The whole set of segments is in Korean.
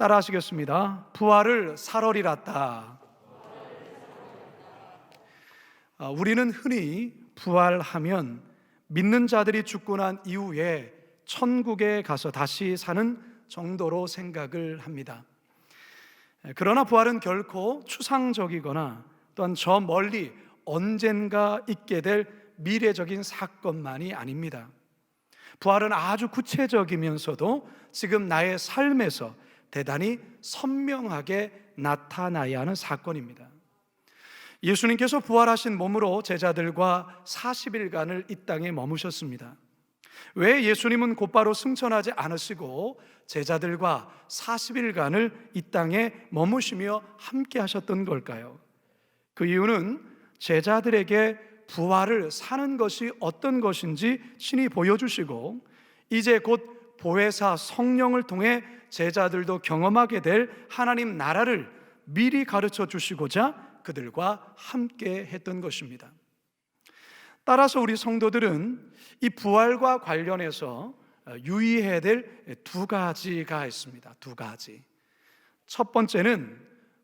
따라 하시겠습니다. 부활을 살얼이랐다. 우리는 흔히 부활하면 믿는 자들이 죽고 난 이후에 천국에 가서 다시 사는 정도로 생각을 합니다. 그러나 부활은 결코 추상적이거나 또한 저 멀리 언젠가 있게 될 미래적인 사건만이 아닙니다. 부활은 아주 구체적이면서도 지금 나의 삶에서 대단히 선명하게 나타나야 하는 사건입니다. 예수님께서 부활하신 몸으로 제자들과 40일간을 이 땅에 머무셨습니다. 왜 예수님은 곧바로 승천하지 않으시고 제자들과 40일간을 이 땅에 머무시며 함께 하셨던 걸까요? 그 이유는 제자들에게 부활을 사는 것이 어떤 것인지 친히 보여주시고 이제 곧 보혜사 성령을 통해 제자들도 경험하게 될 하나님 나라를 미리 가르쳐 주시고자 그들과 함께 했던 것입니다. 따라서 우리 성도들은 이 부활과 관련해서 유의해야 될 두 가지가 있습니다. 두 가지. 첫 번째는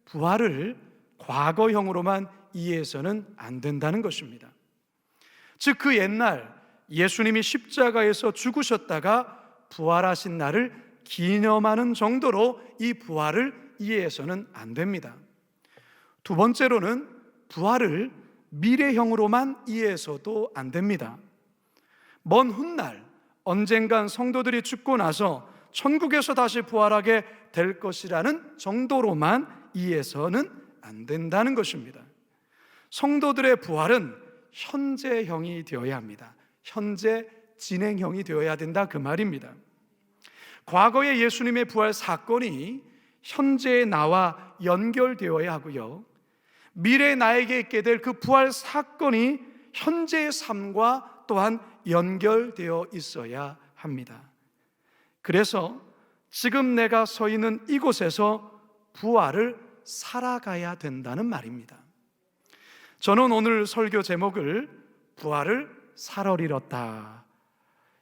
부활을 과거형으로만 이해해서는 안 된다는 것입니다. 즉 그 옛날 예수님이 십자가에서 죽으셨다가 부활하신 날을 기념하는 정도로 이 부활을 이해해서는 안 됩니다. 두 번째로는 부활을 미래형으로만 이해해서도 안 됩니다. 먼 훗날 언젠간 성도들이 죽고 나서 천국에서 다시 부활하게 될 것이라는 정도로만 이해해서는 안 된다는 것입니다. 성도들의 부활은 현재형이 되어야 합니다. 현재 진행형이 되어야 된다 그 말입니다. 과거의 예수님의 부활 사건이 현재의 나와 연결되어야 하고요, 미래의 나에게 있게 될 그 부활 사건이 현재의 삶과 또한 연결되어 있어야 합니다. 그래서 지금 내가 서 있는 이곳에서 부활을 살아가야 된다는 말입니다. 저는 오늘 설교 제목을 부활을 살얼이뤘다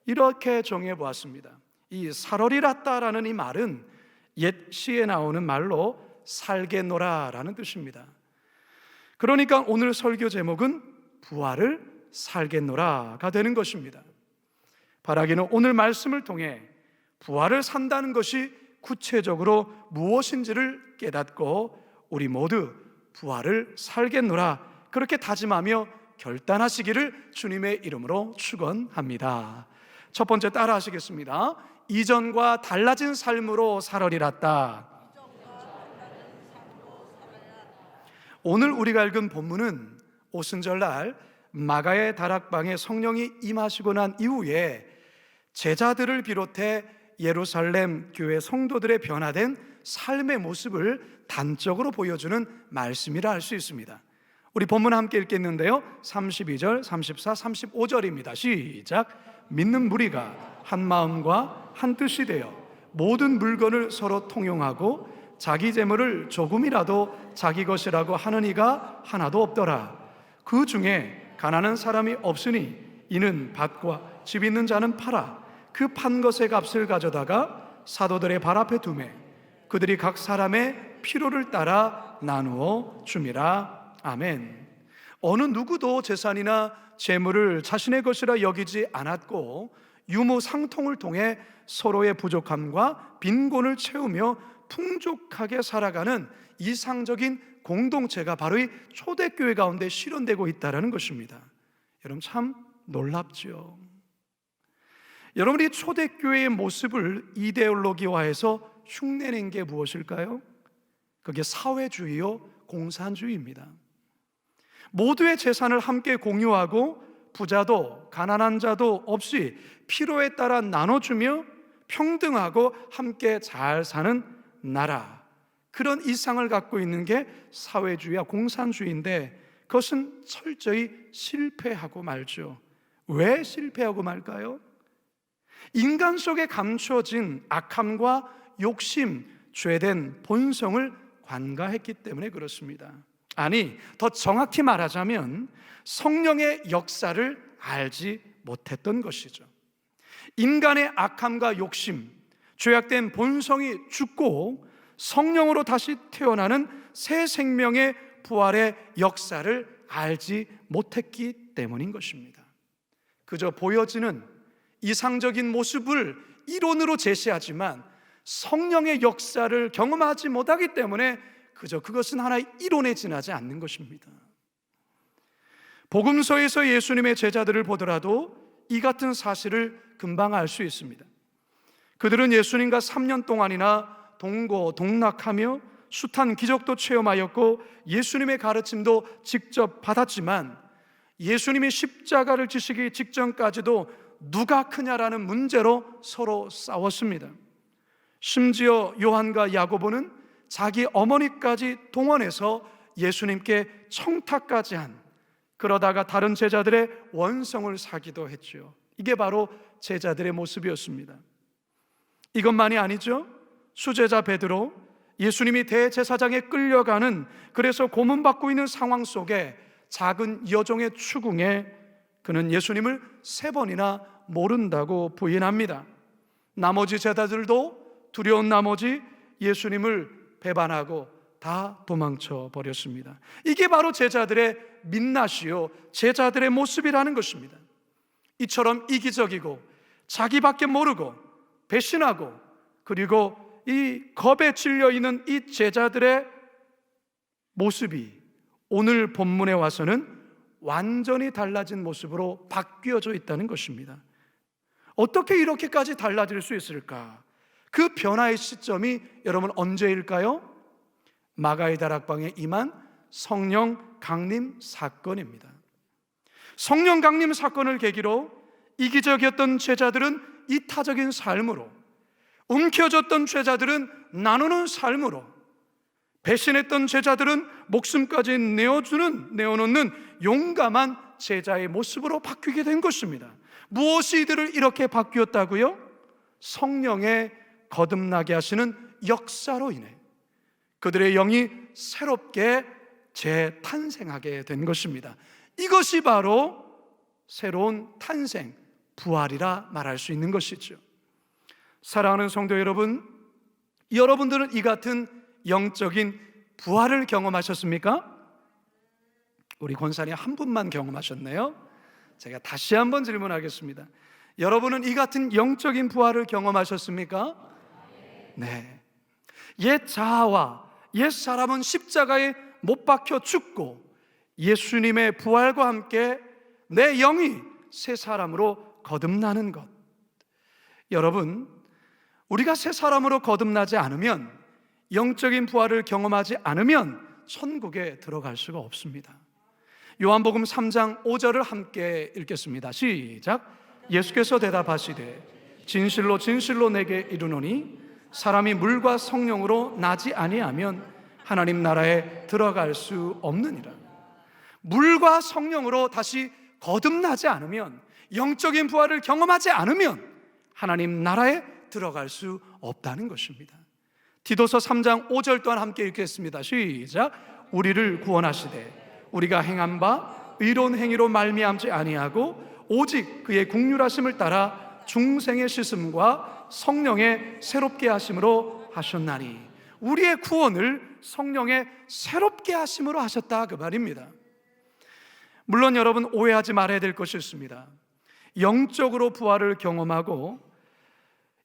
이렇게 정해 보았습니다. 이 살얼이랐다라는 이 말은 옛 시에 나오는 말로 살겠노라라는 뜻입니다. 그러니까 오늘 설교 제목은 부활을 살겠노라가 되는 것입니다. 바라기는 오늘 말씀을 통해 부활을 산다는 것이 구체적으로 무엇인지를 깨닫고 우리 모두 부활을 살겠노라 그렇게 다짐하며 결단하시기를 주님의 이름으로 축원합니다. 첫 번째 따라 하시겠습니다. 이전과 달라진 삶으로 살얼이랐다. 오늘 우리가 읽은 본문은 오순절날 마가의 다락방에 성령이 임하시고 난 이후에 제자들을 비롯해 예루살렘 교회 성도들의 변화된 삶의 모습을 단적으로 보여주는 말씀이라 할 수 있습니다. 우리 본문 함께 읽겠는데요, 32절, 34, 35절입니다. 시작. 믿는 무리가 한 마음과 한 뜻이 되어 모든 물건을 서로 통용하고 자기 재물을 조금이라도 자기 것이라고 하는 이가 하나도 없더라. 그 중에 가난한 사람이 없으니 이는 밭과 집 있는 자는 팔아 그 판 것의 값을 가져다가 사도들의 발 앞에 두매 그들이 각 사람의 필요를 따라 나누어 줌이라. 아멘. 어느 누구도 재산이나 재물을 자신의 것이라 여기지 않았고 유무상통을 통해 서로의 부족함과 빈곤을 채우며 풍족하게 살아가는 이상적인 공동체가 바로 이 초대교회 가운데 실현되고 있다는 것입니다. 여러분 참 놀랍죠. 여러분이 초대교회의 모습을 이데올로기화해서 흉내낸 게 무엇일까요? 그게 사회주의요 공산주의입니다. 모두의 재산을 함께 공유하고 부자도 가난한 자도 없이 필요에 따라 나눠주며 평등하고 함께 잘 사는 나라, 그런 이상을 갖고 있는 게 사회주의와 공산주의인데 그것은 철저히 실패하고 말죠. 왜 실패하고 말까요? 인간 속에 감춰진 악함과 욕심, 죄된 본성을 관가했기 때문에 그렇습니다. 아니, 더 정확히 말하자면 성령의 역사를 알지 못했던 것이죠. 인간의 악함과 욕심, 죄악된 본성이 죽고 성령으로 다시 태어나는 새 생명의 부활의 역사를 알지 못했기 때문인 것입니다. 그저 보여지는 이상적인 모습을 이론으로 제시하지만 성령의 역사를 경험하지 못하기 때문에 그저 그것은 하나의 이론에 지나지 않는 것입니다. 복음서에서 예수님의 제자들을 보더라도 이 같은 사실을 금방 알 수 있습니다. 그들은 예수님과 3년 동안이나 동고동락하며 숱한 기적도 체험하였고 예수님의 가르침도 직접 받았지만 예수님이 십자가를 지시기 직전까지도 누가 크냐라는 문제로 서로 싸웠습니다. 심지어 요한과 야고보는 자기 어머니까지 동원해서 예수님께 청탁까지 한, 그러다가 다른 제자들의 원성을 사기도 했죠. 이게 바로 제자들의 모습이었습니다. 이것만이 아니죠. 수제자 베드로, 예수님이 대제사장에 끌려가는, 그래서 고문받고 있는 상황 속에 작은 여종의 추궁에 그는 예수님을 3번이나 모른다고 부인합니다. 나머지 제자들도 두려운 나머지 예수님을 배반하고 다 도망쳐 버렸습니다. 이게 바로 제자들의 민낯이요, 제자들의 모습이라는 것입니다. 이처럼 이기적이고 자기밖에 모르고 배신하고 그리고 이 겁에 질려 있는 이 제자들의 모습이 오늘 본문에 와서는 완전히 달라진 모습으로 바뀌어져 있다는 것입니다. 어떻게 이렇게까지 달라질 수 있을까? 그 변화의 시점이 여러분 언제일까요? 마가의 다락방에 임한 성령 강림 사건입니다. 성령 강림 사건을 계기로 이기적이었던 제자들은 이타적인 삶으로, 움켜졌던 제자들은 나누는 삶으로, 배신했던 제자들은 목숨까지 내어놓는 용감한 제자의 모습으로 바뀌게 된 것입니다. 무엇이 이들을 이렇게 바뀌었다고요? 성령의 거듭나게 하시는 역사로 인해 그들의 영이 새롭게 재탄생하게 된 것입니다. 이것이 바로 새로운 탄생, 부활이라 말할 수 있는 것이죠. 사랑하는 성도 여러분, 여러분들은 이 같은 영적인 부활을 경험하셨습니까? 우리 권사님 한 분만 경험하셨네요. 제가 다시 한번 질문하겠습니다. 여러분은 이 같은 영적인 부활을 경험하셨습니까? 네. 옛 자아와 옛 사람은 십자가에 못 박혀 죽고 예수님의 부활과 함께 내 영이 새 사람으로 거듭나는 것. 여러분, 우리가 새 사람으로 거듭나지 않으면, 영적인 부활을 경험하지 않으면 천국에 들어갈 수가 없습니다. 요한복음 3장 5절을 함께 읽겠습니다. 시작. 예수께서 대답하시되 진실로 진실로 내게 이르노니 사람이 물과 성령으로 나지 아니하면 하나님 나라에 들어갈 수 없느니라. 물과 성령으로 다시 거듭나지 않으면, 영적인 부활을 경험하지 않으면 하나님 나라에 들어갈 수 없다는 것입니다. 디도서 3장 5절 또한 함께 읽겠습니다. 시작. 우리를 구원하시되 우리가 행한 바 의로운 행위로 말미암지 아니하고 오직 그의 긍휼하심을 따라 중생의 씻음과 성령의 새롭게 하심으로 하셨나니. 우리의 구원을 성령의 새롭게 하심으로 하셨다, 그 말입니다. 물론 여러분, 오해하지 말아야 될 것이 있습니다. 영적으로 부활을 경험하고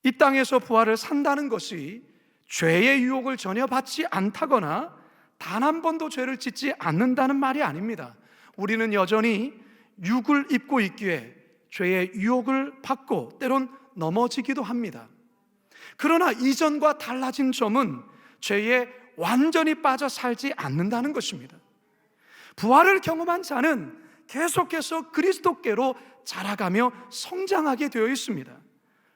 이 땅에서 부활을 산다는 것이 죄의 유혹을 전혀 받지 않다거나 단 한 번도 죄를 짓지 않는다는 말이 아닙니다. 우리는 여전히 육을 입고 있기에 죄의 유혹을 받고 때론 넘어지기도 합니다. 그러나 이전과 달라진 점은 죄에 완전히 빠져 살지 않는다는 것입니다. 부활을 경험한 자는 계속해서 그리스도께로 자라가며 성장하게 되어 있습니다.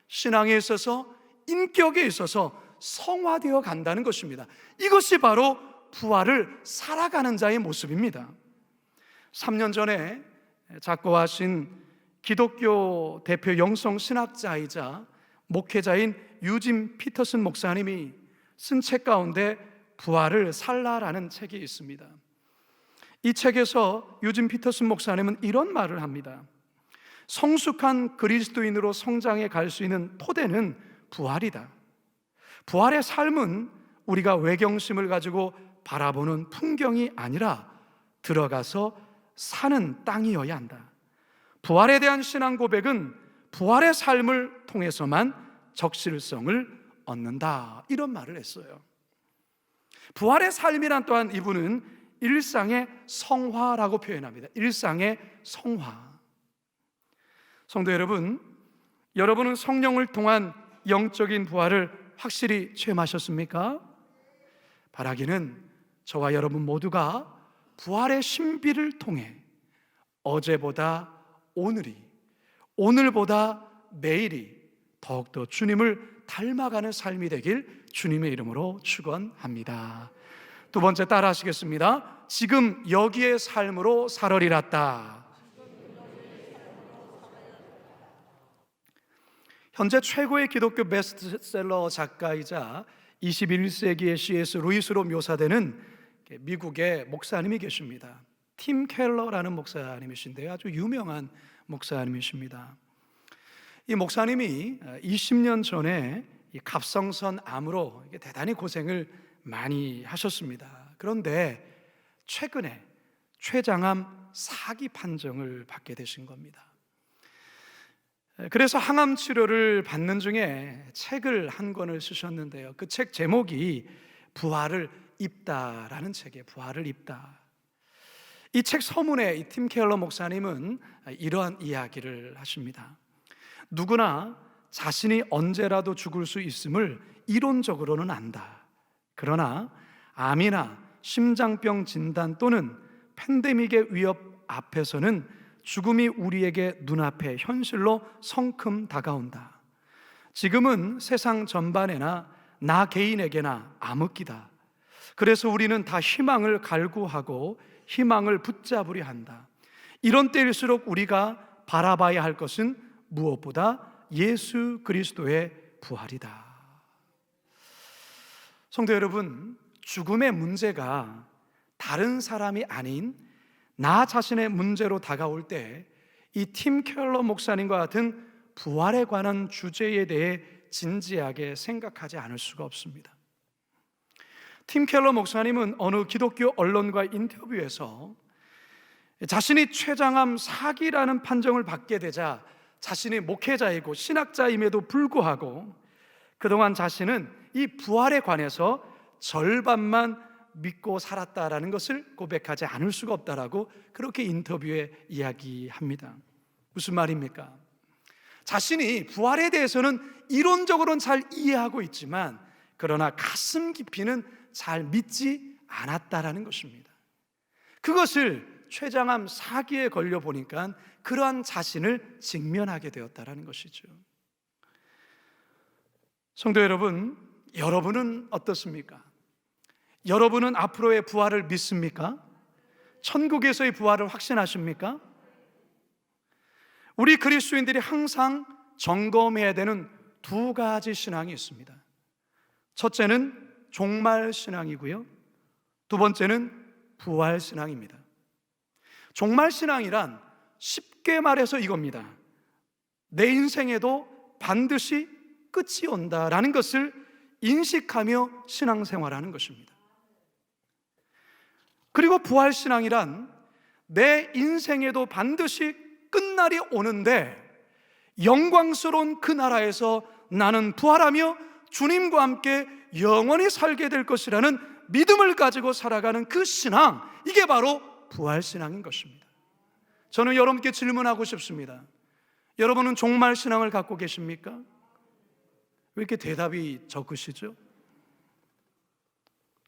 신앙에 있어서, 인격에 있어서 성화되어 간다는 것입니다. 이것이 바로 부활을 살아가는 자의 모습입니다. 3년 전에 작고하신 기독교 대표 영성 신학자이자 목회자인 유진 피터슨 목사님이 쓴 책 가운데 부활을 살라라는 책이 있습니다. 이 책에서 유진 피터슨 목사님은 이런 말을 합니다. 성숙한 그리스도인으로 성장해 갈 수 있는 토대는 부활이다. 부활의 삶은 우리가 외경심을 가지고 바라보는 풍경이 아니라 들어가서 사는 땅이어야 한다. 부활에 대한 신앙 고백은 부활의 삶을 통해서만 적실성을 얻는다, 이런 말을 했어요. 부활의 삶이란 또한 이분은 일상의 성화라고 표현합니다. 일상의 성화. 성도 여러분, 여러분은 성령을 통한 영적인 부활을 확실히 체험하셨습니까? 바라기는 저와 여러분 모두가 부활의 신비를 통해 어제보다 오늘이, 오늘보다 내일이 더욱더 주님을 닮아가는 삶이 되길 주님의 이름으로 축원합니다. 두 번째, 따라 하시겠습니다. 지금 여기의 삶으로 살아리랐다. 현재 최고의 기독교 베스트셀러 작가이자 21세기의 C.S. 루이스로 묘사되는 미국의 목사님이 계십니다. 팀 켈러라는 목사님이신데요, 아주 유명한 목사님이십니다. 이 목사님이 20년 전에 이 갑상선 암으로 대단히 고생을 많이 하셨습니다. 그런데 최근에 췌장암 4기 판정을 받게 되신 겁니다. 그래서 항암 치료를 받는 중에 책을 한 권을 쓰셨는데요, 그 책 제목이 부활을 입다라는 책이에요. 부활을 입다. 이 책 서문에 이 팀 켈러 목사님은 이러한 이야기를 하십니다. 누구나 자신이 언제라도 죽을 수 있음을 이론적으로는 안다. 그러나 암이나 심장병 진단 또는 팬데믹의 위협 앞에서는 죽음이 우리에게 눈앞에 현실로 성큼 다가온다. 지금은 세상 전반에나 나 개인에게나 암흑기다. 그래서 우리는 다 희망을 갈구하고 희망을 붙잡으려 한다. 이런 때일수록 우리가 바라봐야 할 것은 무엇보다 예수 그리스도의 부활이다. 성도 여러분, 죽음의 문제가 다른 사람이 아닌 나 자신의 문제로 다가올 때 이 팀 켈러 목사님과 같은 부활에 관한 주제에 대해 진지하게 생각하지 않을 수가 없습니다. 팀 켈러 목사님은 어느 기독교 언론과 인터뷰에서 자신이 췌장암 4기라는 판정을 받게 되자 자신이 목회자이고 신학자임에도 불구하고 그동안 자신은 이 부활에 관해서 절반만 믿고 살았다라는 것을 고백하지 않을 수가 없다라고 그렇게 인터뷰에 이야기합니다. 무슨 말입니까? 자신이 부활에 대해서는 이론적으로는 잘 이해하고 있지만 그러나 가슴 깊이는 잘 믿지 않았다라는 것입니다. 그것을 췌장암 4기에 걸려 보니까 그러한 자신을 직면하게 되었다라는 것이죠. 성도 여러분, 여러분은 어떻습니까? 여러분은 앞으로의 부활을 믿습니까? 천국에서의 부활을 확신하십니까? 우리 그리스도인들이 항상 점검해야 되는 두 가지 신앙이 있습니다. 첫째는 종말 신앙이고요, 두 번째는 부활 신앙입니다. 종말 신앙이란 쉽게 말해서 이겁니다. 내 인생에도 반드시 끝이 온다라는 것을 인식하며 신앙생활하는 것입니다. 그리고 부활 신앙이란 내 인생에도 반드시 끝날이 오는데 영광스러운 그 나라에서 나는 부활하며 주님과 함께 영원히 살게 될 것이라는 믿음을 가지고 살아가는 그 신앙, 이게 바로 부활 신앙인 것입니다. 저는 여러분께 질문하고 싶습니다. 여러분은 종말 신앙을 갖고 계십니까? 왜 이렇게 대답이 적으시죠?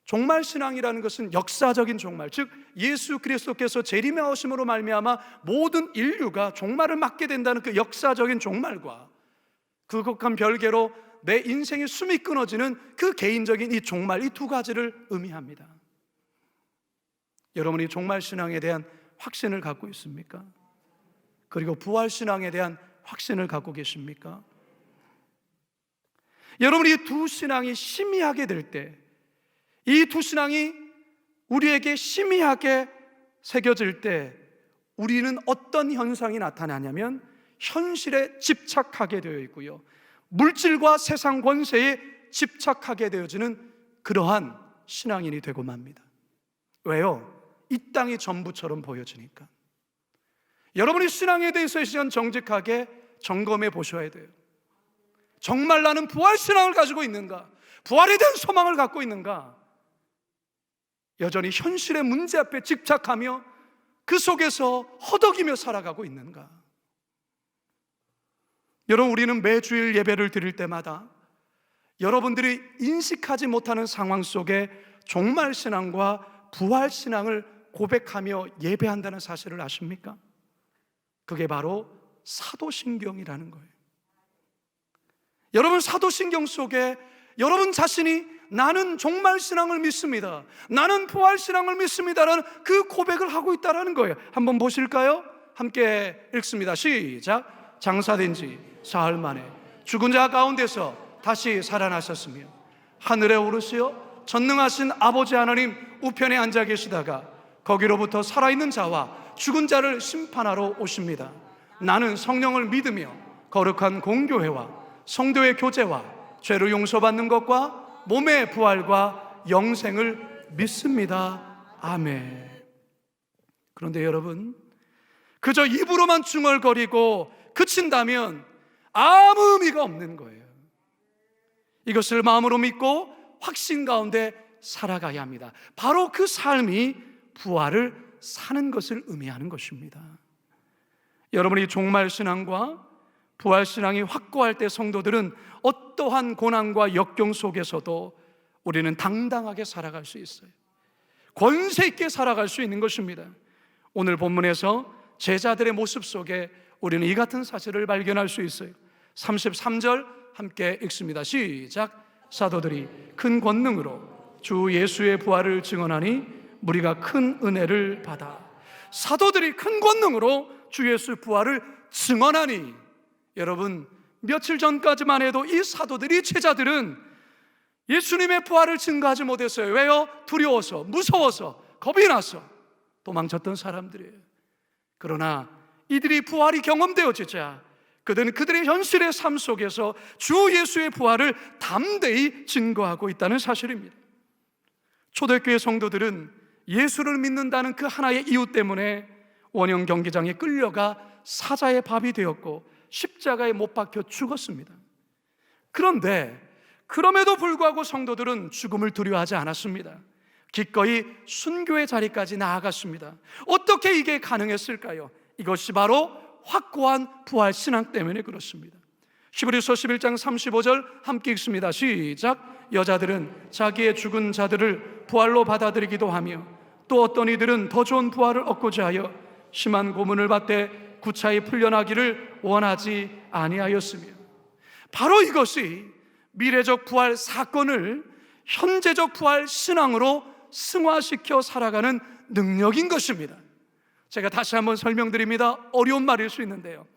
종말 신앙이라는 것은 역사적인 종말, 즉 예수 그리스도께서 재림하심으로 말미암아 모든 인류가 종말을 맞게 된다는 그 역사적인 종말과 그것과 별개로 내 인생의 숨이 끊어지는 그 개인적인 이 종말, 이 두 가지를 의미합니다. 여러분이 종말 신앙에 대한 확신을 갖고 있습니까? 그리고 부활 신앙에 대한 확신을 갖고 계십니까? 여러분이 이 두 신앙이 심의하게 될 때, 이 두 신앙이 우리에게 심의하게 새겨질 때 우리는 어떤 현상이 나타나냐면 현실에 집착하게 되어 있고요, 물질과 세상 권세에 집착하게 되어지는 그러한 신앙인이 되고 맙니다. 왜요? 이 땅이 전부처럼 보여지니까. 여러분이 신앙에 대해서 시선 정직하게 점검해 보셔야 돼요. 정말 나는 부활신앙을 가지고 있는가? 부활에 대한 소망을 갖고 있는가? 여전히 현실의 문제 앞에 집착하며 그 속에서 허덕이며 살아가고 있는가? 여러분, 우리는 매주일 예배를 드릴 때마다 여러분들이 인식하지 못하는 상황 속에 종말신앙과 부활신앙을 고백하며 예배한다는 사실을 아십니까? 그게 바로 사도신경이라는 거예요. 여러분, 사도신경 속에 여러분 자신이 나는 종말신앙을 믿습니다, 나는 부활신앙을 믿습니다라는 그 고백을 하고 있다는 거예요. 한번 보실까요? 함께 읽습니다. 시작. 장사된 지 사흘 만에 죽은 자 가운데서 다시 살아나셨으며 하늘에 오르시어 전능하신 아버지 하나님 우편에 앉아 계시다가 거기로부터 살아있는 자와 죽은 자를 심판하러 오십니다. 나는 성령을 믿으며 거룩한 공교회와 성도의 교제와 죄를 용서받는 것과 몸의 부활과 영생을 믿습니다. 아멘. 그런데 여러분, 그저 입으로만 중얼거리고 그친다면 아무 의미가 없는 거예요. 이것을 마음으로 믿고 확신 가운데 살아가야 합니다. 바로 그 삶이 부활을 사는 것을 의미하는 것입니다. 여러분이 종말신앙과 부활신앙이 확고할 때 성도들은 어떠한 고난과 역경 속에서도 우리는 당당하게 살아갈 수 있어요. 권세 있게 살아갈 수 있는 것입니다. 오늘 본문에서 제자들의 모습 속에 우리는 이 같은 사실을 발견할 수 있어요. 33절 함께 읽습니다. 시작. 사도들이 큰 권능으로 주 예수의 부활을 증언하니 무리가 큰 은혜를 받아. 사도들이 큰 권능으로 주 예수의 부활을 증언하니, 여러분, 며칠 전까지만 해도 이 사도들이, 제자들은 예수님의 부활을 증거하지 못했어요. 왜요? 두려워서, 무서워서, 겁이 나서 도망쳤던 사람들이에요. 그러나 이들이 부활이 경험되어지자 그들은 그들의 현실의 삶 속에서 주 예수의 부활을 담대히 증거하고 있다는 사실입니다. 초대교회 성도들은 예수를 믿는다는 그 하나의 이유 때문에 원형 경기장에 끌려가 사자의 밥이 되었고 십자가에 못 박혀 죽었습니다. 그런데 그럼에도 불구하고 성도들은 죽음을 두려워하지 않았습니다. 기꺼이 순교의 자리까지 나아갔습니다. 어떻게 이게 가능했을까요? 이것이 바로 확고한 부활 신앙 때문에 그렇습니다. 히브리서 11장 35절 함께 읽습니다. 시작. 여자들은 자기의 죽은 자들을 부활로 받아들이기도 하며 또 어떤 이들은 더 좋은 부활을 얻고자 하여 심한 고문을 받되 구차히 풀려나기를 원하지 아니하였으며, 바로 이것이 미래적 부활 사건을 현재적 부활 신앙으로 승화시켜 살아가는 능력인 것입니다. 제가 다시 한번 설명드립니다. 어려운 말일 수 있는데요,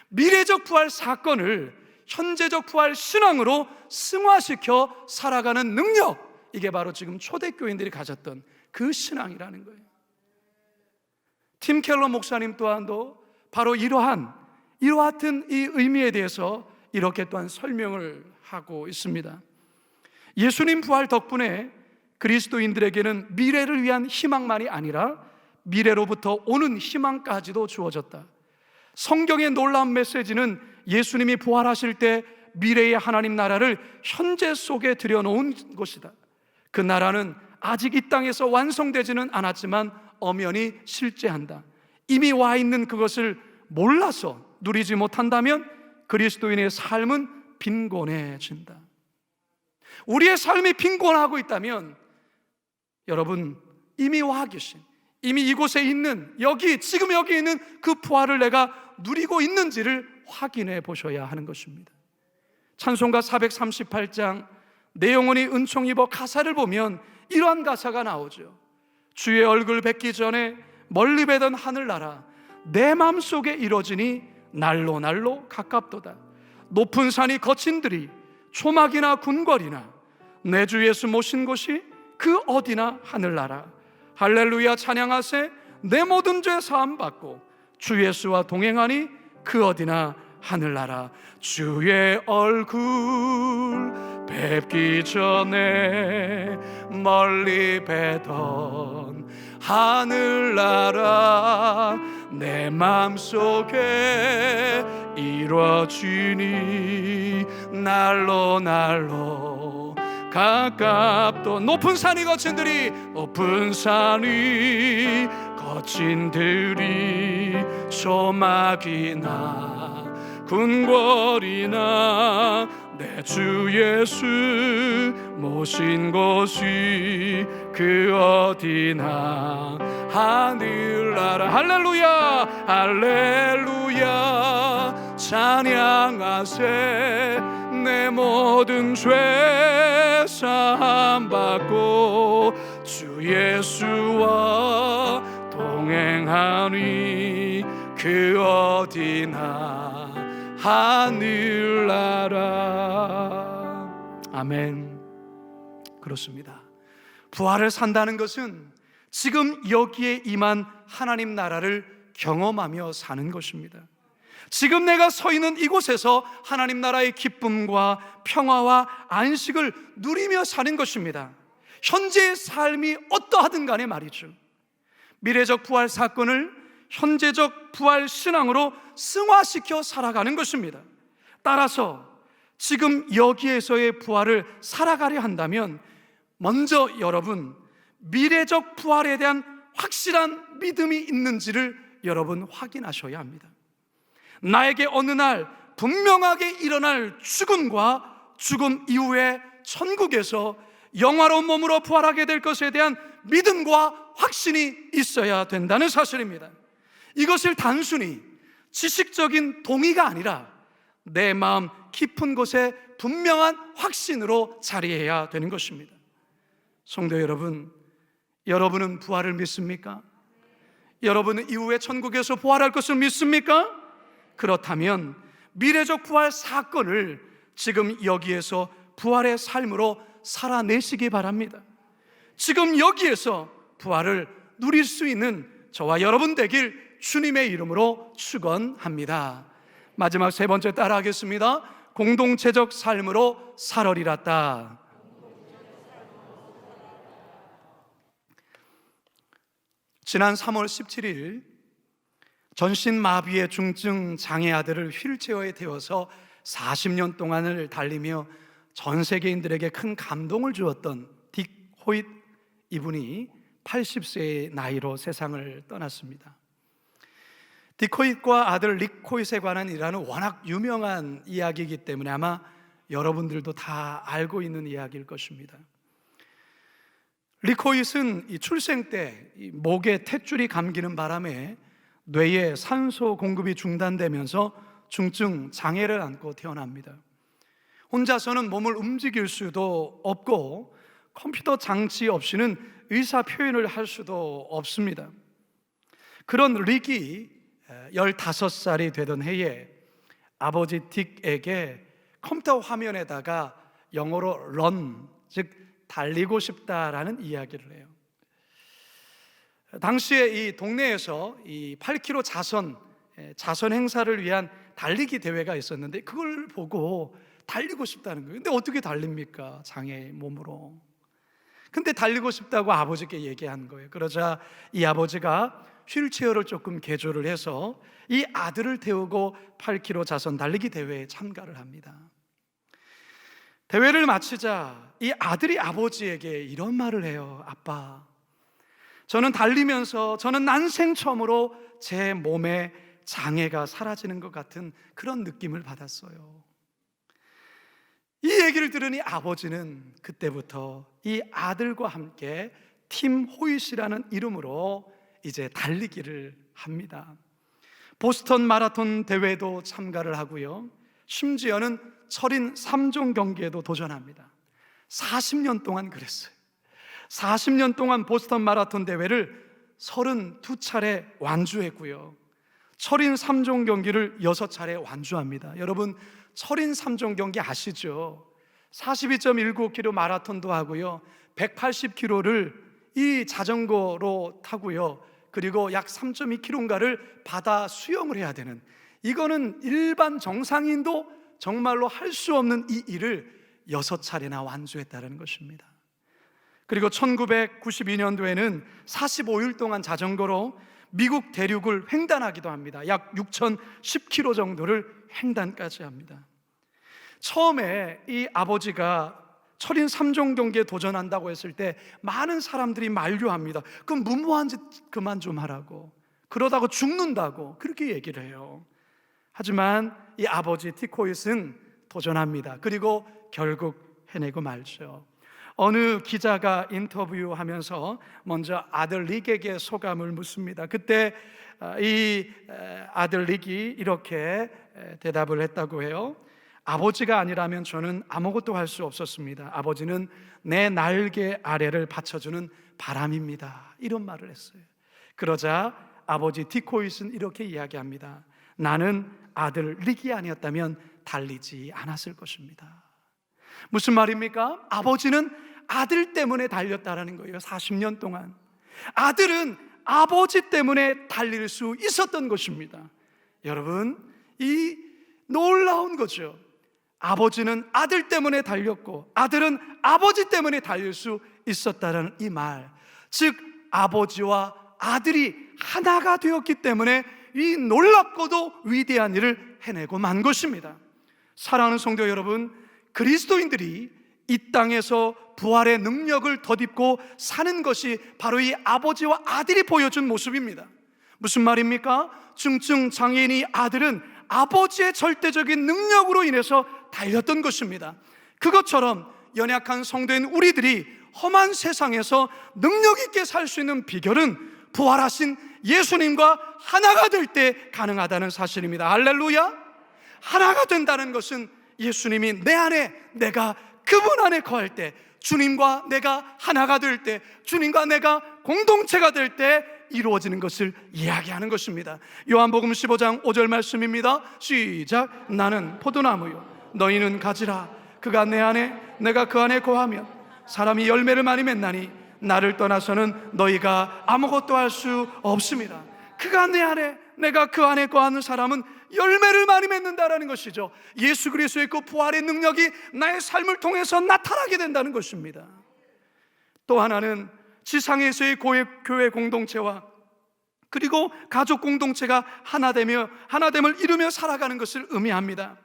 미래적 부활 사건을 현재적 부활 신앙으로 승화시켜 살아가는 능력, 이게 바로 지금 초대교인들이 가졌던 그 신앙이라는 거예요. 팀 켈러 목사님 또한도 바로 이러한 이 의미에 대해서 이렇게 또한 설명을 하고 있습니다. 예수님 부활 덕분에 그리스도인들에게는 미래를 위한 희망만이 아니라 미래로부터 오는 희망까지도 주어졌다. 성경의 놀라운 메시지는 예수님이 부활하실 때 미래의 하나님 나라를 현재 속에 들여놓은 것이다. 그 나라는 아직 이 땅에서 완성되지는 않았지만 엄연히 실제한다. 이미 와 있는 그것을 몰라서 누리지 못한다면 그리스도인의 삶은 빈곤해진다. 우리의 삶이 빈곤하고 있다면 여러분, 이미 와 계신, 이미 이곳에 있는, 지금 여기 있는 그 부활을 내가 누리고 있는지를 확인해 보셔야 하는 것입니다. 찬송가 438장 내 영혼이 은총 입어 가사를 보면 이러한 가사가 나오죠. 주의 얼굴 뵙기 전에 멀리 뵈던 하늘나라 내 마음속에 이뤄지니 날로 날로 가깝도다. 높은 산이 거친 들이 초막이나 궁궐이나 내 주 예수 모신 곳이 그 어디나 하늘나라. 할렐루야 찬양하세. 내 모든 죄 사함 받고 주 예수와 동행하니 그 어디나 하늘나라. 주의 얼굴 뵙기 전에 멀리 뵈던 하늘나라 내 맘속에 이루어지니 날로 날로 가깝도 높은 산이 거친들이 소막이나 궁궐이나 내 주 예수 모신 곳이 그 어디나 하늘나라 할렐루야 할렐루야 찬양하세 내 모든 죄 사함 받고 주 예수와 동행하니 그 어디나 하늘나라. 아멘. 그렇습니다. 부활을 산다는 것은 지금 여기에 임한 하나님 나라를 경험하며 사는 것입니다. 지금 내가 서 있는 이곳에서 하나님 나라의 기쁨과 평화와 안식을 누리며 사는 것입니다. 현재의 삶이 어떠하든 간에 말이죠, 미래적 부활 사건을 현재적 부활 신앙으로 승화시켜 살아가는 것입니다. 따라서 지금 여기에서의 부활을 살아가려 한다면 먼저 여러분 미래적 부활에 대한 확실한 믿음이 있는지를 여러분 확인하셔야 합니다. 나에게 어느 날 분명하게 일어날 죽음과 죽음 이후에 천국에서 영화로운 몸으로 부활하게 될 것에 대한 믿음과 확신이 있어야 된다는 사실입니다. 이것을 단순히 지식적인 동의가 아니라 내 마음 깊은 곳에 분명한 확신으로 자리해야 되는 것입니다. 성도 여러분, 여러분은 부활을 믿습니까? 여러분은 이후에 천국에서 부활할 것을 믿습니까? 그렇다면 미래적 부활 사건을 지금 여기에서 부활의 삶으로 살아내시기 바랍니다. 지금 여기에서 부활을 누릴 수 있는 저와 여러분 되길 주님의 이름으로 축원합니다. 마지막 세 번째 따라하겠습니다. 공동체적 삶으로 살아리랐다. 지난 3월 17일 전신마비의 중증 장애 아들을 휠체어에 태워서 40년 동안을 달리며 전 세계인들에게 큰 감동을 주었던 딕 호잇, 이분이 80세의 나이로 세상을 떠났습니다. 딕 호잇과 아들 릭 호잇에 관한 일화는 워낙 유명한 이야기이기 때문에 아마 여러분들도 다 알고 있는 이야기일 것입니다. 릭 호잇은 이 출생 때 목에 탯줄이 감기는 바람에 뇌에 산소 공급이 중단되면서 중증 장애를 안고 태어납니다. 혼자서는 몸을 움직일 수도 없고 컴퓨터 장치 없이는 의사 표현을 할 수도 없습니다. 그런 릭이 15살이 되던 해에 아버지 딕에게 컴퓨터 화면에다가 영어로 run, 즉 달리고 싶다라는 이야기를 해요. 당시에 이 동네에서 이 8km 자선 행사를 위한 달리기 대회가 있었는데 그걸 보고 달리고 싶다는 거예요. 근데 어떻게 달립니까? 장애 몸으로. 근데 달리고 싶다고 아버지께 얘기한 거예요. 그러자 이 아버지가 휠체어를 조금 개조를 해서 이 아들을 태우고 8km 자선 달리기 대회에 참가를 합니다. 대회를 마치자 이 아들이 아버지에게 이런 말을 해요. 아빠, 저는 달리면서 저는 난생 처음으로 제 몸에 장애가 사라지는 것 같은 그런 느낌을 받았어요. 이 얘기를 들으니 아버지는 그때부터 이 아들과 함께 팀 호잇이라는 이름으로 이제 달리기를 합니다. 보스턴 마라톤 대회도 참가를 하고요, 심지어는 철인 3종 경기에도 도전합니다. 40년 동안 그랬어요. 40년 동안 보스턴 마라톤 대회를 32차례 완주했고요, 철인 3종 경기를 6차례 완주합니다. 여러분, 철인 3종 경기 아시죠? 42.195km 마라톤도 하고요, 180km를 이 자전거로 타고요, 그리고 약 3.2km인가를 바다 수영을 해야 되는, 이거는 일반 정상인도 정말로 할 수 없는 이 일을 6차례나 완주했다는 것입니다. 그리고 1992년도에는 45일 동안 자전거로 미국 대륙을 횡단하기도 합니다. 약 6,010km 정도를 횡단까지 합니다. 처음에 이 아버지가 철인 3종 경기에 도전한다고 했을 때 많은 사람들이 만류합니다. 그럼 무모한 짓 그만 좀 하라고, 그러다가 죽는다고 그렇게 얘기를 해요. 하지만 이 아버지 티코잇은 도전합니다. 그리고 결국 해내고 말죠. 어느 기자가 인터뷰하면서 먼저 아들 릭에게 소감을 묻습니다. 그때 이 아들 릭이 이렇게 대답을 했다고 해요. 아버지가 아니라면 저는 아무것도 할 수 없었습니다. 아버지는 내 날개 아래를 받쳐주는 바람입니다. 이런 말을 했어요. 그러자 아버지 티코잇은 이렇게 이야기합니다. 나는 아들 릭이 아니었다면 달리지 않았을 것입니다. 무슨 말입니까? 아버지는 아들 때문에 달렸다라는 거예요. 40년 동안 아들은 아버지 때문에 달릴 수 있었던 것입니다. 여러분, 이 놀라운 거죠. 아버지는 아들 때문에 달렸고 아들은 아버지 때문에 달릴 수 있었다는 이 말, 즉 아버지와 아들이 하나가 되었기 때문에 이 놀랍고도 위대한 일을 해내고 만 것입니다. 사랑하는 성도 여러분, 그리스도인들이 이 땅에서 부활의 능력을 덧입고 사는 것이 바로 이 아버지와 아들이 보여준 모습입니다. 무슨 말입니까? 중증 장애인이 아들은 아버지의 절대적인 능력으로 인해서 달렸던 것입니다. 그것처럼 연약한 성도인 우리들이 험한 세상에서 능력 있게 살 수 있는 비결은 부활하신 예수님과 하나가 될 때 가능하다는 사실입니다. 할렐루야! 하나가 된다는 것은 예수님이 내 안에, 내가 그분 안에 거할 때, 주님과 내가 하나가 될 때, 주님과 내가 공동체가 될 때 이루어지는 것을 이야기하는 것입니다. 요한복음 15장 5절 말씀입니다. 시작. 나는 포도나무요 너희는 가지라. 그가 내 안에 내가 그 안에 거하면 사람이 열매를 많이 맺나니 나를 떠나서는 너희가 아무것도 할 수 없습니다. 그가 내 안에 내가 그 안에 거하는 사람은 열매를 많이 맺는다라는 것이죠. 예수 그리스도의 그 부활의 능력이 나의 삶을 통해서 나타나게 된다는 것입니다. 또 하나는 지상에서의 교회 공동체와 그리고 가족 공동체가 하나됨을 이루며 살아가는 것을 의미합니다.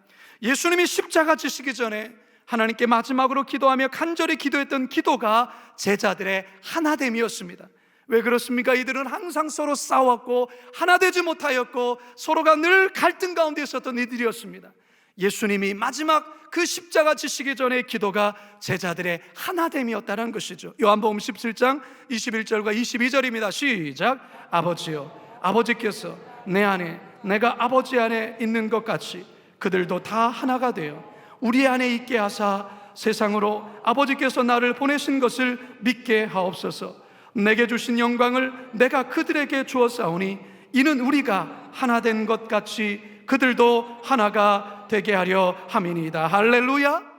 예수님이 십자가 지시기 전에 하나님께 마지막으로 기도하며 간절히 기도했던 기도가 제자들의 하나됨이었습니다. 왜 그렇습니까? 이들은 항상 서로 싸웠고 하나 되지 못하였고 서로가 늘 갈등 가운데 있었던 이들이었습니다. 예수님이 마지막 그 십자가 지시기 전의 기도가 제자들의 하나됨이었다는 것이죠. 요한복음 17장 21절과 22절입니다. 시작. 아버지여, 아버지께서 내 안에 내가 아버지 안에 있는 것 같이 그들도 다 하나가 되어 우리 안에 있게 하사 세상으로 아버지께서 나를 보내신 것을 믿게 하옵소서. 내게 주신 영광을 내가 그들에게 주었사오니 이는 우리가 하나 된 것 같이 그들도 하나가 되게 하려 함이니이다. 할렐루야.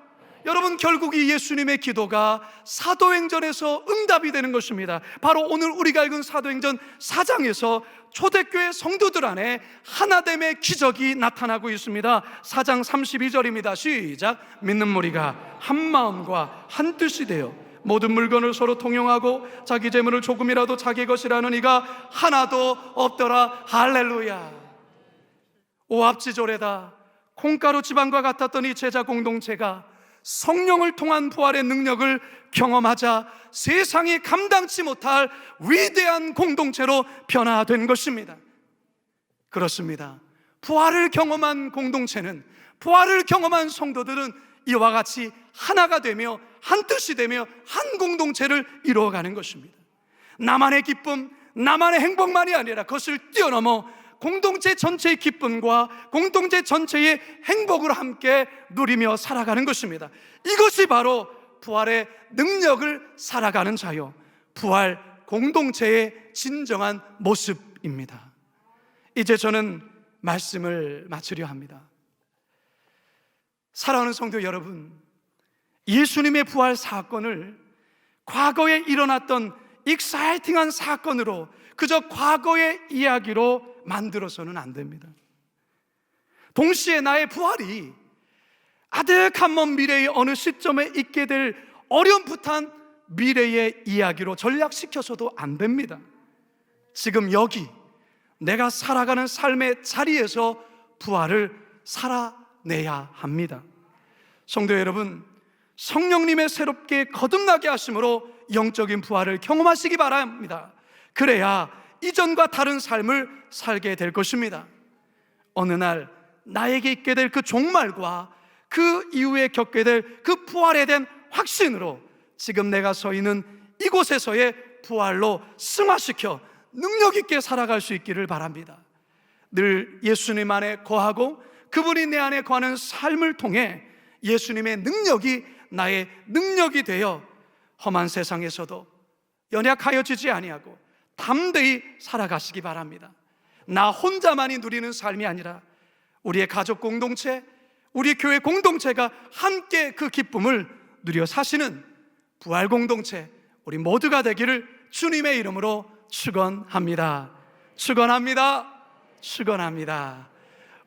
여러분, 결국 이 예수님의 기도가 사도행전에서 응답이 되는 것입니다. 바로 오늘 우리가 읽은 사도행전 4장에서 초대교회 성도들 안에 하나됨의 기적이 나타나고 있습니다. 4장 32절입니다. 시작. 믿는 무리가 한 마음과 한 뜻이 되어 모든 물건을 서로 통용하고 자기 재물을 조금이라도 자기 것이라는 이가 하나도 없더라. 할렐루야. 오합지졸에다 콩가루 지방과 같았던 이 제자 공동체가 성령을 통한 부활의 능력을 경험하자 세상이 감당치 못할 위대한 공동체로 변화된 것입니다. 그렇습니다. 부활을 경험한 공동체는, 부활을 경험한 성도들은 이와 같이 하나가 되며 한 뜻이 되며 한 공동체를 이루어가는 것입니다. 나만의 기쁨, 나만의 행복만이 아니라 그것을 뛰어넘어 공동체 전체의 기쁨과 공동체 전체의 행복을 함께 누리며 살아가는 것입니다. 이것이 바로 부활의 능력을 살아가는 자요, 부활 공동체의 진정한 모습입니다. 이제 저는 말씀을 마치려 합니다. 사랑하는 성도 여러분, 예수님의 부활 사건을 과거에 일어났던 익사이팅한 사건으로, 그저 과거의 이야기로 만들어서는 안 됩니다. 동시에 나의 부활이 아득한 먼 미래의 어느 시점에 있게 될 어렴풋한 미래의 이야기로 전략시켜서도 안 됩니다. 지금 여기 내가 살아가는 삶의 자리에서 부활을 살아내야 합니다. 성도 여러분, 성령님의 새롭게 거듭나게 하심으로 영적인 부활을 경험하시기 바랍니다. 그래야 이전과 다른 삶을 살게 될 것입니다. 어느 날 나에게 있게 될 그 종말과 그 이후에 겪게 될 그 부활에 대한 확신으로 지금 내가 서 있는 이곳에서의 부활로 승화시켜 능력 있게 살아갈 수 있기를 바랍니다. 늘 예수님 안에 거하고 그분이 내 안에 거하는 삶을 통해 예수님의 능력이 나의 능력이 되어 험한 세상에서도 연약하여지지 아니하고 담대히 살아가시기 바랍니다. 나 혼자만이 누리는 삶이 아니라 우리의 가족 공동체, 우리 교회 공동체가 함께 그 기쁨을 누려 사시는 부활 공동체, 우리 모두가 되기를 주님의 이름으로 축원합니다. 축원합니다. 축원합니다.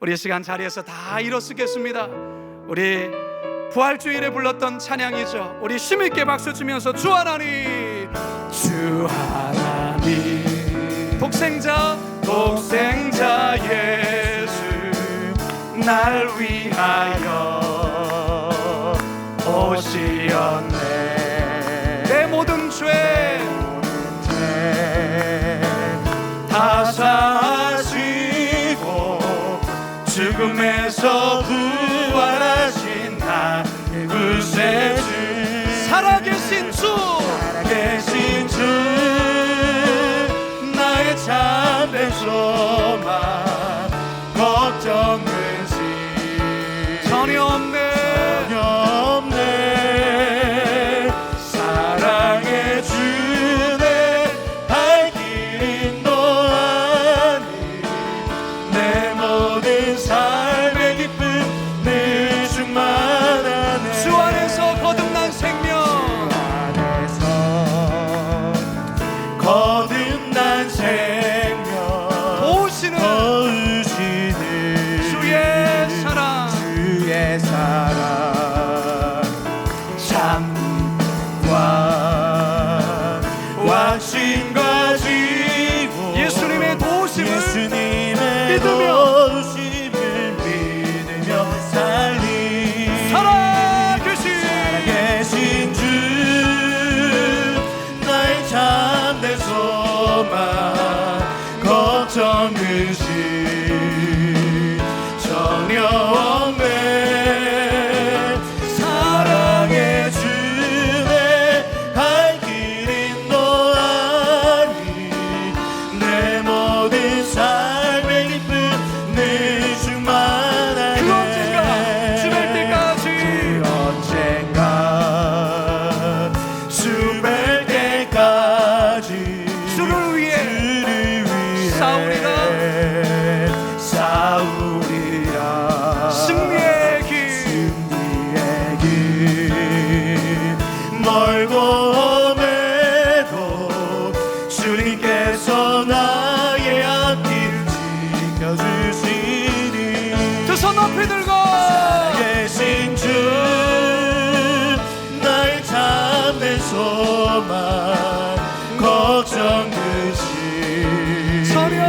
우리 이 시간 자리에서 다 일어서겠습니다. 우리 부활주일에 불렀던 찬양이죠. 우리 힘있게 박수 치면서 주 하나님, 주 하나님, 독생자 예수 날 위하여 오시었네. 내 모든 죄 다 사시고 죽음에서 부활하신 나 구세주, 살아계신 주 나의 참된 소망, 걱정 근심 전혀 없네. 사랑의 주내 할 길 인도하니 내 모든 삶의 기쁨 늘 충만하네. 주 안에서 거듭난 생명, 거듭난 생명 도우시는 주의 사랑 참과 확신 가지고 예수님의 도우심을 믿으며 살아계신 주 나의 참된 소망, 걱정 근심 전혀 없네. 사랑의 주내 갈 길 인도하니 내 모든 삶의 기쁨 늘 충만하네. 그 언젠가 주뵐 때까지, 그 언젠가 주뵐 때까지 주를 위해 싸우리라. 승리의 길 멀고 험해도 주님께서 나의 앞길 지켜주시니 두 손 높이 들고 살아계신 주 나의 참된 소망, 걱정 근심 전혀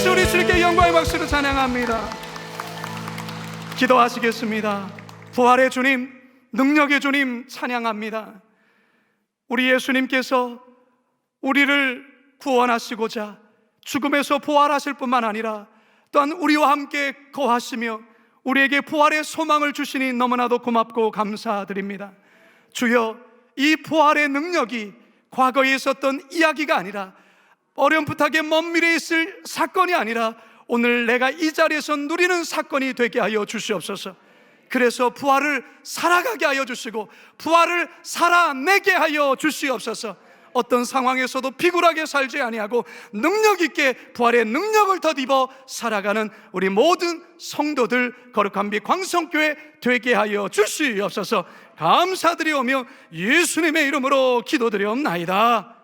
우리 주님께 영광의 박수로 찬양합니다. 기도하시겠습니다. 부활의 주님, 능력의 주님 찬양합니다. 우리 예수님께서 우리를 구원하시고자 죽음에서 부활하실 뿐만 아니라 또한 우리와 함께 거하시며 우리에게 부활의 소망을 주시니 너무나도 고맙고 감사드립니다. 주여, 이 부활의 능력이 과거에 있었던 이야기가 아니라 어렴풋하게 먼 미래에 있을 사건이 아니라 오늘 내가 이 자리에서 누리는 사건이 되게 하여 주시옵소서. 그래서 부활을 살아가게 하여 주시고 부활을 살아내게 하여 주시옵소서. 어떤 상황에서도 비굴하게 살지 아니하고 능력 있게 부활의 능력을 덧입어 살아가는 우리 모든 성도들 거룩한 빛 광성교회 되게 하여 주시옵소서. 감사드리오며 예수님의 이름으로 기도드리옵나이다.